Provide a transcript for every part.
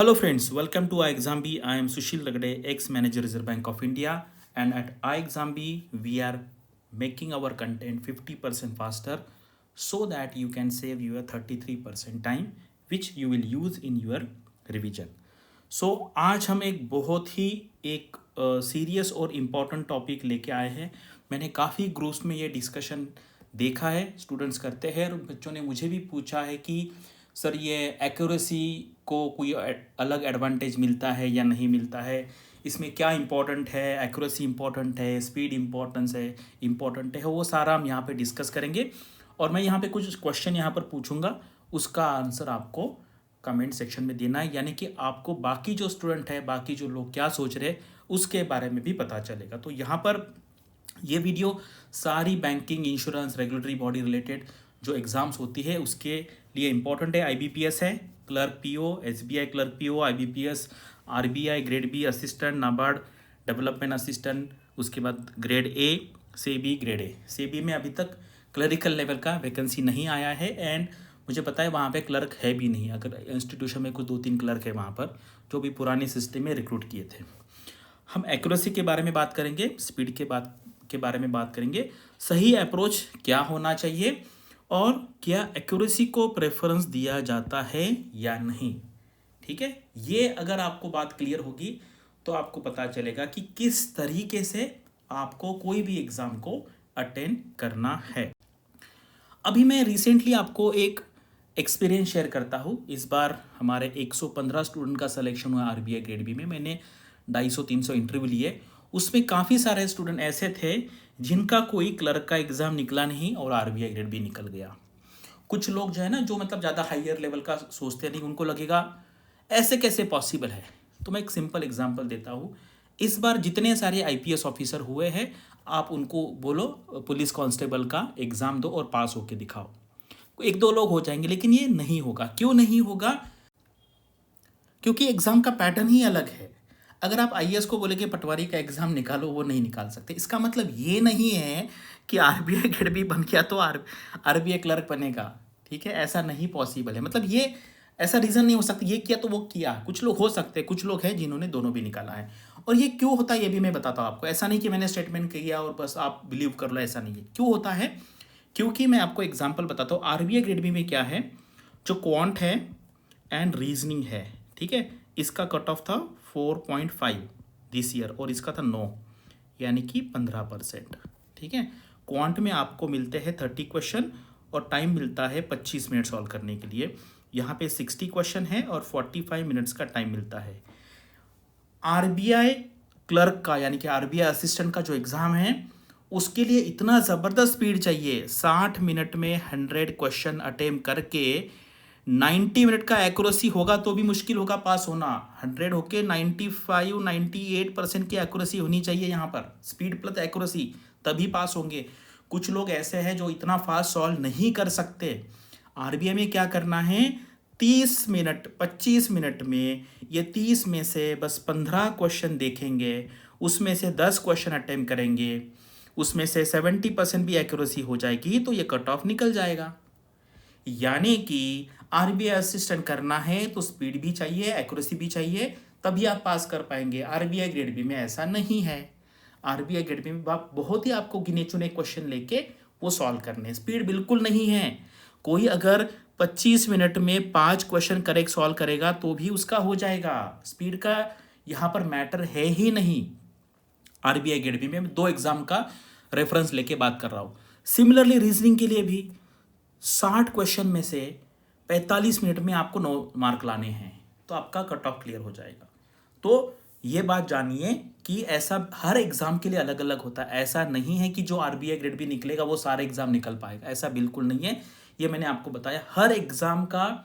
Hello friends, welcome to iExamB. I am Sushil Ragade, ex-manager Reserve Bank of India, and at iExamB we are making our content 50% faster so that you can save your 33% time which you will use in your revision. आज हम एक बहुत ही एक serious और important topic लेके आए हैं। मैंने काफ़ी ग्रुप्स में ये डिस्कशन देखा है, स्टूडेंट्स करते हैं और बच्चों ने मुझे भी पूछा है कि सर ये एक्यूरेसी को कोई अलग एडवांटेज मिलता है या नहीं मिलता है, इसमें क्या इम्पोर्टेंट है, एक्यूरेसी इम्पोर्टेंट है, स्पीड इम्पोर्टेंट है, वो सारा हम यहाँ पे डिस्कस करेंगे। और मैं यहाँ पे कुछ क्वेश्चन यहाँ पर पूछूंगा, उसका आंसर आपको कमेंट सेक्शन में देना है, यानी कि आपको बाकी जो स्टूडेंट है, बाकी जो लोग क्या सोच रहे हैं उसके बारे में भी पता चलेगा। तो यहाँ पर ये वीडियो सारी banking, insurance, regulatory body related जो एग्ज़ाम्स होती है उसके लिए इम्पोर्टेंट है। IBPS है, clerk PO, SBI clerk PO, IBPS, RBI grade B assistant, NABARD development assistant, उसके बाद grade A, SEBI grade A. SEBI में अभी तक क्लरिकल लेवल का वैकेंसी नहीं आया है एंड मुझे पता है वहाँ पे क्लर्क है भी नहीं। अगर इंस्टीट्यूशन में कुछ 2-3 क्लर्क है वहाँ पर जो भी पुराने सिस्टम में रिक्रूट किए थे। हम एक्यूरेसी के बारे में बात करेंगे, स्पीड के बारे में बात करेंगे, सही अप्रोच क्या होना चाहिए और क्या एक्यूरेसी को प्रेफरेंस दिया जाता है या नहीं। ठीक है, ये अगर आपको बात क्लियर होगी तो आपको पता चलेगा कि किस तरीके से आपको कोई भी एग्ज़ाम को अटेंड करना है। अभी मैं रिसेंटली आपको एक एक्सपीरियंस शेयर करता हूँ। इस बार हमारे 115 स्टूडेंट का सिलेक्शन हुआ RBI ग्रेड बी में। मैंने 250-300 इंटरव्यू लिए, उसमें काफ़ी सारे स्टूडेंट ऐसे थे जिनका कोई क्लर्क का एग्ज़ाम निकला नहीं और RBI ग्रेड बी निकल गया। कुछ लोग जो है ना, जो मतलब ज़्यादा हायर लेवल का सोचते नहीं, उनको लगेगा ऐसे कैसे पॉसिबल है। तो मैं एक सिंपल एग्जांपल देता हूँ। इस बार जितने सारे IPS ऑफिसर हुए हैं, आप उनको बोलो पुलिस कांस्टेबल का एग्ज़ाम दो और पास होके दिखाओ। 1-2 लोग हो जाएंगे, लेकिन ये नहीं होगा। क्यों नहीं होगा? क्योंकि एग्ज़ाम का पैटर्न ही अलग है। अगर आप IAS को बोले कि पटवारी का एग्ज़ाम निकालो, वो नहीं निकाल सकते। इसका मतलब ये नहीं है कि RBI ग्रेड बी बन गया तो RBI क्लर्क बनेगा। ठीक है, ऐसा नहीं पॉसिबल है। मतलब ये ऐसा रीज़न नहीं हो सकता, ये किया तो वो किया। कुछ लोग हो सकते हैं, कुछ लोग हैं जिन्होंने दोनों भी निकाला है। और ये क्यों होता है ये भी मैं बताता हूँ आपको। ऐसा नहीं कि मैंने स्टेटमेंट किया और बस आप बिलीव कर लो, ऐसा नहीं है। क्यों होता है? क्योंकि मैं आपको एग्जाम्पल बताता हूँ। RBI ग्रेड बी में क्या है, जो क्वांट है एंड रीजनिंग है, ठीक है, इसका कट ऑफ था 4.5 दिस ईयर और इसका था 9, यानी कि 15%। ठीक है, क्वांट में आपको मिलते हैं 30 क्वेश्चन और टाइम मिलता है 25 मिनट सॉल्व करने के लिए। यहाँ पे 60 क्वेश्चन है और 45 मिनट्स का टाइम मिलता है। RBI क्लर्क का यानी कि RBI असिस्टेंट का जो एग्ज़ाम है उसके लिए इतना ज़बरदस्त स्पीड चाहिए। 60 मिनट में 100 क्वेश्चन अटेम्प्ट करके 90 मिनट का एक्यूरेसी होगा तो भी मुश्किल होगा पास होना। 100 होके 95-98% की एक्यूरेसी होनी चाहिए। यहाँ पर स्पीड प्लस एक्यूरेसी, तभी पास होंगे। कुछ लोग ऐसे हैं जो इतना फास्ट सॉल्व नहीं कर सकते। RBI में क्या करना है, 30 मिनट 25 मिनट में ये 30 में से बस 15 क्वेश्चन देखेंगे, उसमें से 10 क्वेश्चन अटेम्प्ट करेंगे, उसमें से 70% भी एक्यूरेसी हो जाएगी तो ये कट ऑफ निकल जाएगा। यानी कि RBI असिस्टेंट करना है तो स्पीड भी चाहिए, एक्यूरेसी भी चाहिए, तभी आप पास कर पाएंगे। RBI ग्रेड बी में ऐसा नहीं है। RBI ग्रेड बी में आप बहुत ही आपको गिने चुने क्वेश्चन लेके वो सॉल्व करने, स्पीड बिल्कुल नहीं है। कोई अगर 25 मिनट में 5 क्वेश्चन करेक्ट सॉल्व करेगा तो भी उसका हो जाएगा। स्पीड का यहाँ पर मैटर है ही नहीं। RBI ग्रेड बी में 2 एग्जाम का रेफरेंस लेके बात कर रहा हूँ। सिमिलरली रीजनिंग के लिए भी 60 क्वेश्चन में से 45 मिनट में आपको 9 मार्क लाने हैं तो आपका कट ऑफ क्लियर हो जाएगा। तो ये बात जानिए कि ऐसा हर एग्ज़ाम के लिए अलग अलग होता है। ऐसा नहीं है कि जो RBI ग्रेड बी निकलेगा वो सारे एग्ज़ाम निकल पाएगा, ऐसा बिल्कुल नहीं है। ये मैंने आपको बताया, हर एग्ज़ाम का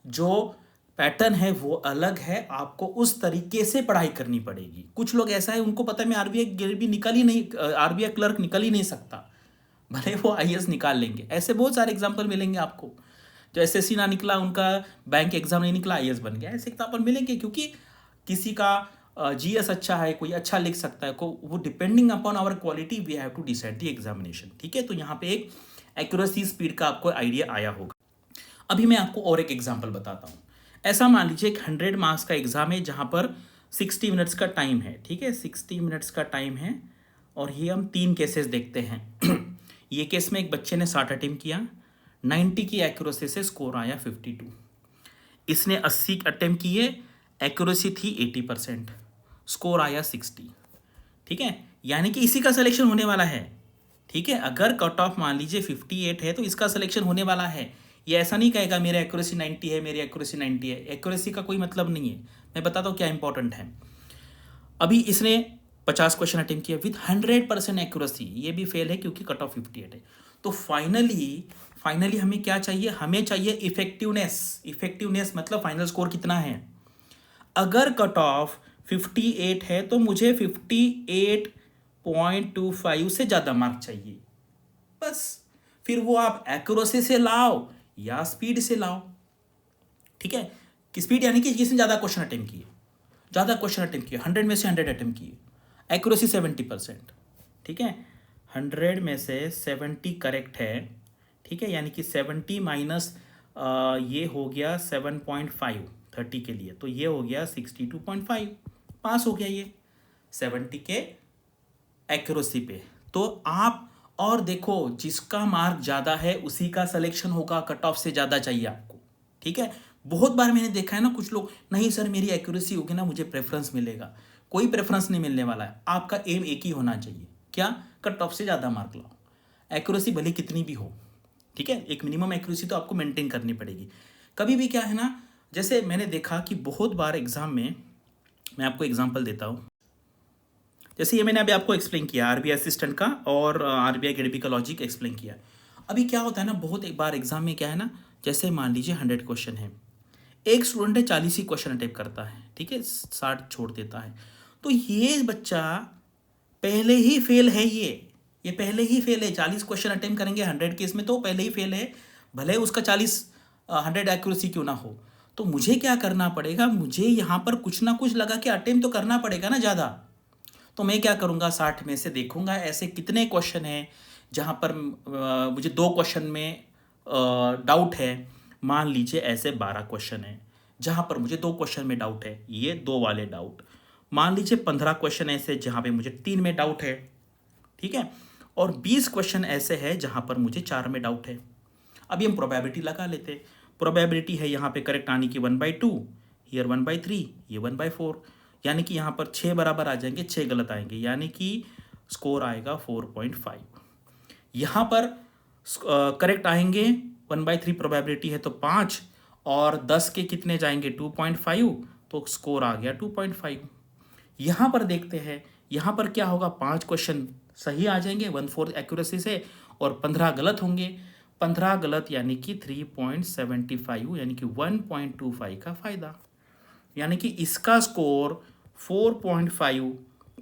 जो पैटर्न है वो अलग है। आपको उस तरीके से पढ़ाई करनी पड़ेगी। कुछ लोग ऐसा है उनको पता है मैं RBI ग्रेड बी निकल ही नहीं, RBI क्लर्क निकल ही नहीं सकता, भले वो IAS निकाल लेंगे। ऐसे बहुत सारे एग्जाम्पल मिलेंगे आपको। जो SSC ना निकला, उनका बैंक एग्जाम नहीं निकला, IAS बन गया, ऐसे एग्जाम्पल मिलेंगे। क्योंकि किसी का GS अच्छा है, कोई अच्छा लिख सकता है, को वो depending upon our quality we have to decide the examination. ठीक है, तो यहाँ पे एक एक्यूरेसी स्पीड का आपको आइडिया आया होगा। अभी मैं आपको और एक एग्जाम्पल बताता हूँ। ऐसा मान लीजिए एक 100 मार्क्स का एग्जाम है जहाँ पर 60 मिनट्स का टाइम है, ठीक है, 60 मिनट्स का टाइम है। और ये हम 3 केसेस देखते हैं। ये केस में एक बच्चे ने 60 अटेम्प्ट किया, 90 की एक्यूरेसी से स्कोर आया 52। इसने 80 अटेम्प्ट किए, एक्यूरेसी थी 80%, स्कोर आया 60। ठीक है, यानी कि इसी का सिलेक्शन होने वाला है। ठीक है, अगर कट ऑफ मान लीजिए 58 है तो इसका सिलेक्शन होने वाला है। ये ऐसा नहीं कहेगा मेरा एक्यूरेसी 90 है, मेरी एक्यूरेसी 90 है। एक्यूरेसी का कोई मतलब नहीं है। मैं बताता हूँ क्या इंपॉर्टेंट है। अभी इसने 50 क्वेश्चन अटेम्प्ट किया विथ 100% एक्यूरेसी, ये भी फेल है क्योंकि कट ऑफ 58 है। तो फाइनली हमें क्या चाहिए? हमें चाहिए इफेक्टिवनेस। इफेक्टिवनेस मतलब फाइनल स्कोर कितना है। अगर कट ऑफ 58 है तो मुझे 58.25 से ज़्यादा मार्क चाहिए, बस। फिर वो आप एक्यूरेसी से लाओ या स्पीड से लाओ। ठीक है, कि स्पीड यानी कि जिसने ज़्यादा क्वेश्चन अटेम्प्ट किए, 100 में से 100 अटेम्प्ट किए, एक्यूरेसी 70%। ठीक है, 100 में से 70 करेक्ट है। ठीक है, यानी कि 70 माइनस ये हो गया 7.5 30 के लिए, तो ये हो गया 62.5, पास हो गया ये 70 के एक्यूरेसी पे। तो आप और देखो, जिसका मार्क ज़्यादा है उसी का सिलेक्शन होगा, कट ऑफ से ज़्यादा चाहिए आपको। ठीक है, बहुत बार मैंने देखा है ना, कुछ लोग नहीं सर मेरी एक्यूरेसी होगी ना मुझे प्रेफरेंस मिलेगा। कोई प्रेफरेंस नहीं मिलने वाला है। आपका एम एक ही होना चाहिए, क्या? कट ऑफ से ज़्यादा मार्क लाओ, एक्यूरेसी भले कितनी भी हो। ठीक है, एक मिनिमम एक्यूरेसी तो आपको मेंटेन करनी पड़ेगी। कभी भी क्या है ना, जैसे मैंने देखा कि बहुत बार एग्जाम में, मैं आपको एग्जांपल देता हूँ। जैसे ये मैंने अभी आपको एक्सप्लेन किया आरबीआई असिस्टेंट का और आरबीआई गेडबी का लॉजिक एक्सप्लेन किया। अभी क्या होता है ना, बहुत एक बार एग्जाम में क्या है ना, जैसे मान लीजिए 100 क्वेश्चन है, एक स्टूडेंट है 40 ही क्वेश्चन अटेम्प्ट करता है, ठीक है, 60 छोड़ देता है। तो ये बच्चा पहले ही फेल है। ये पहले ही फेल है। 40 क्वेश्चन अटेम्प्ट करेंगे 100 केस में तो पहले ही फेल है, भले उसका 100 एक्यूरेसी क्यों ना हो। तो मुझे क्या करना पड़ेगा? मुझे यहाँ पर कुछ ना कुछ लगा के अटेम्प्ट तो करना पड़ेगा ना ज़्यादा। तो मैं क्या करूँगा, 60 में से देखूंगा ऐसे कितने क्वेश्चन हैं जहाँ पर मुझे 2 क्वेश्चन में डाउट है। मान लीजिए ऐसे 12 क्वेश्चन है जहाँ पर मुझे 2 क्वेश्चन में डाउट है, ये 2 वाले डाउट। मान लीजिए 15 क्वेश्चन ऐसे जहाँ पे मुझे 3 में डाउट है। ठीक है, और 20 क्वेश्चन ऐसे हैं जहाँ पर मुझे 4 में डाउट है। अभी हम प्रोबेबिलिटी लगा लेते हैं। प्रोबेबिलिटी है यहाँ पे करेक्ट आने की 1/2, हियर 1/3, ये 1/4, यानी कि यहाँ पर 6 बराबर आ जाएंगे, 6 गलत आएंगे, यानी कि स्कोर आएगा 4.5। यहाँ पर करेक्ट आएंगे 1/3 प्रोबेबिलिटी है तो 5, और 10 के कितने जाएंगे 2.5, तो स्कोर आ गया 2.5। यहाँ पर देखते हैं, यहाँ पर क्या होगा, 5 क्वेश्चन सही आ जाएंगे 1/4 एक्यूरेसी से, और 15 गलत होंगे। 15 गलत यानी कि 3.75, यानी कि 1.25 का फायदा। यानी कि इसका स्कोर 4.5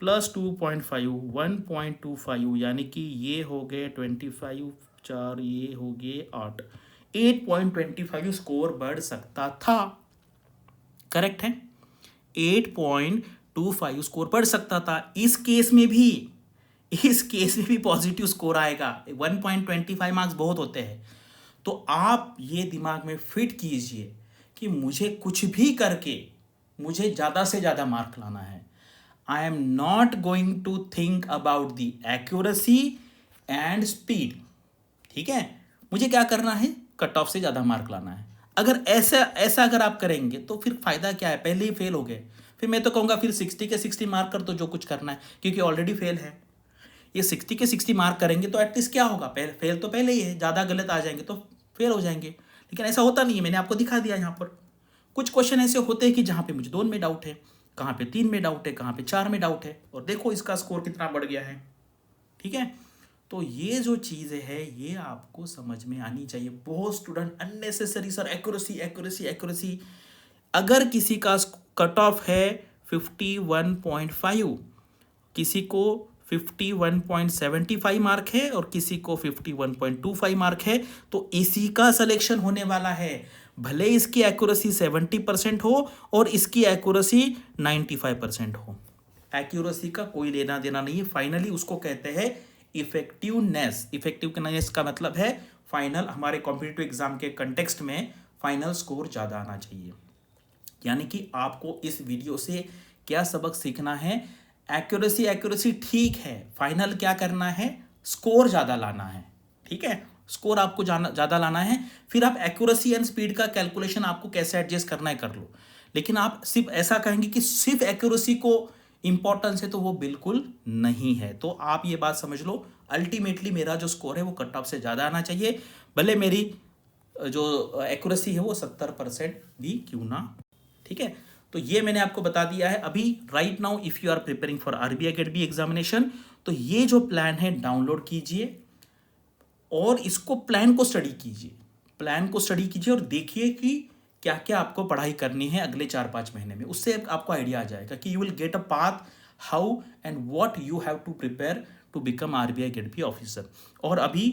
प्लस 2.5 1.25, यानी कि ये हो गए 25, 4 ये हो गए 8, 8.25 स्कोर बढ़ सकता था। करेक्ट है, 8.25 स्कोर बढ़ सकता था। इस केस में भी पॉजिटिव स्कोर आएगा। 1.25 मार्क्स बहुत होते हैं। तो आप ये दिमाग में फिट कीजिए कि मुझे कुछ भी करके मुझे ज़्यादा से ज़्यादा मार्क लाना है। I am not going to think about the accuracy and speed. ठीक है, मुझे क्या करना है, कट ऑफ से ज़्यादा मार्क लाना है। अगर ऐसा अगर आप करेंगे तो फिर फ़ायदा क्या है, पहले ही फेल हो गए। फिर मैं तो कहूँगा फिर 60 के 60 मार्क कर दो जो कुछ करना है, क्योंकि ऑलरेडी फेल है। ये 60 के 60 मार्क करेंगे तो एटलीस्ट क्या होगा, फेल तो पहले ही है, ज़्यादा गलत आ जाएंगे तो फेल हो जाएंगे। लेकिन ऐसा होता नहीं है, मैंने आपको दिखा दिया। यहाँ पर कुछ क्वेश्चन ऐसे होते हैं कि जहाँ पे मुझे 2 में डाउट है, कहाँ पे 3 में डाउट है, कहाँ पे 4 में डाउट है, और देखो इसका स्कोर कितना बढ़ गया है। ठीक है, तो ये जो चीज़ें है ये आपको समझ में आनी चाहिए। बहुत student unnecessary sir accuracy accuracy accuracy. अगर किसी का कट ऑफ है 51.5, किसी को 51.75 मार्क है और किसी को 51.25 मार्क है, तो इसी का सिलेक्शन होने वाला है। भले इसकी एक्यूरेसी 70% हो और इसकी एक्यूरेसी 95% हो, एक्यूरेसी का कोई लेना देना नहीं है। फाइनली उसको कहते हैं इफेक्टिवनेस। इफेक्टिवनेस का मतलब है फाइनल, हमारे कॉम्पिटिटिव एग्जाम के कंटेक्स्ट में फाइनल स्कोर ज़्यादा आना चाहिए। यानी कि आपको इस वीडियो से क्या सबक सीखना है? एक्यूरेसी ठीक है, फाइनल क्या करना है? स्कोर ज़्यादा लाना है, ठीक है? स्कोर आपको ज़्यादा लाना है, फिर आप एक्यूरेसी एंड स्पीड का कैलकुलेशन आपको कैसे एडजस्ट करना है कर लो। लेकिन आप सिर्फ ऐसा कहेंगे कि सिर्फ एक्यूरेसी को इंपॉर्टेंस है, तो वो बिल्कुल नहीं है। तो आप ये बात समझ लो, अल्टीमेटली मेरा जो स्कोर है वो कट ऑफ से ज़्यादा आना चाहिए, भले मेरी जो एक्यूरेसी है वो 70% भी क्यों ना, ठीक है? तो ये मैंने आपको बता दिया है। अभी right now if you are preparing for RBI grade B examination, तो ये जो प्लान है डाउनलोड कीजिए और इसको प्लान को स्टडी कीजिए और देखिए कि क्या क्या आपको पढ़ाई करनी है अगले 4-5 महीने में। उससे आपको आइडिया आ जाएगा कि you will get a path how and what you have to prepare to become RBI grade B officer. और अभी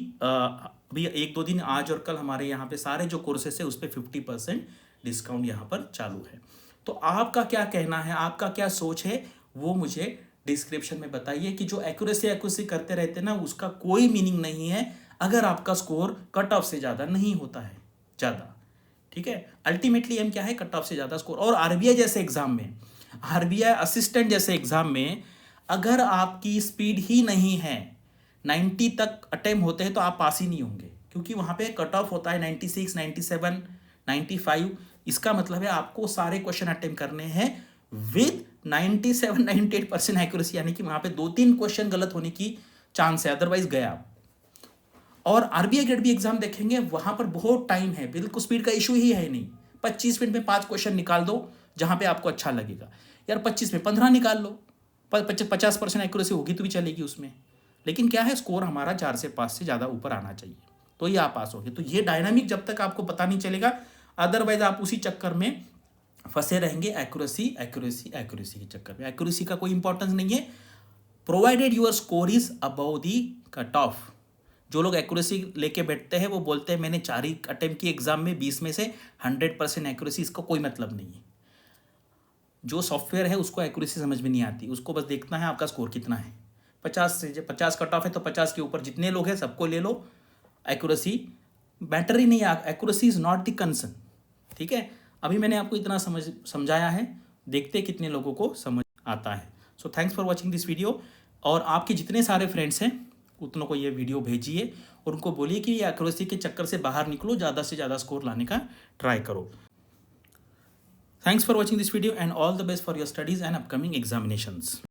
1-2 दिन आज और कल हमारे यहाँ पे सारे जो कोर्सेस है उस पर 50% डिस्काउंट यहाँ पर चालू है। तो आपका क्या कहना है, आपका क्या सोच है, वो मुझे डिस्क्रिप्शन में बताइए। कि जो एक्यूरेसी करते रहते ना, उसका कोई मीनिंग नहीं है अगर आपका स्कोर कट ऑफ से ज़्यादा नहीं होता है ज़्यादा, ठीक है? अल्टीमेटली एम क्या है? कट ऑफ से ज़्यादा स्कोर। और आरबीआई जैसे एग्जाम में, आरबीआई असिस्टेंट जैसे एग्जाम में अगर आपकी स्पीड ही नहीं है, 90 तक अटेम्प्ट होते हैं तो आप पास ही नहीं होंगे, क्योंकि वहाँ पे कट ऑफ होता है 96, 97, 95। इसका मतलब है आपको सारे क्वेश्चन अटेम्प्ट करने हैं विद 97-98% एक्यूरेसी, यानी कि वहाँ पे 2-3 क्वेश्चन गलत होने की चांस है, अदरवाइज गया। और आरबीआई गेट बी एग्जाम देखेंगे, वहां पर बहुत टाइम है, बिल्कुल स्पीड का इशू ही है नहीं। 25 मिनट में 5 क्वेश्चन निकाल दो जहां पे आपको अच्छा लगेगा। यार 25 में 15 निकाल लो, 50% एक्यूरेसी होगी तो भी चलेगी उसमें। लेकिन क्या है, स्कोर हमारा 4 से 5 से ज़्यादा ऊपर आना चाहिए, तो ये आप पास होगे। तो ये डायनामिक जब तक आपको पता नहीं चलेगा, अदरवाइज आप उसी चक्कर में फंसे रहेंगे, एक्यूरेसी के चक्कर में। एक्यूरेसी का कोई इंपॉर्टेंस नहीं है, provided your score is above the cut off. जो लोग एक्यूरेसी लेके बैठते हैं वो बोलते हैं मैंने 4 ही अटेम्प्ट की एग्जाम में 20 में से 100% एक्यूरेसी, इसका कोई मतलब नहीं है। जो सॉफ्टवेयर है उसको एक्यूरेसी समझ में नहीं आती, उसको बस देखना है आपका स्कोर कितना है। 50 कट ऑफ है तो 50 के ऊपर जितने लोग हैं सबको ले लो, एक्यूरेसी मैटर ही नहीं है, accuracy is not the concern, ठीक है? अभी मैंने आपको इतना समझाया है, देखते कितने लोगों को समझ आता है। So thanks for watching this video. और आपके जितने सारे फ्रेंड्स हैं उतनों को ये वीडियो भेजिए और उनको बोलिए कि ये एक्यूरेसी के चक्कर से बाहर निकलो, ज़्यादा से ज़्यादा स्कोर लाने का ट्राई करो। Thanks for watching this video and all the best for your studies and upcoming examinations.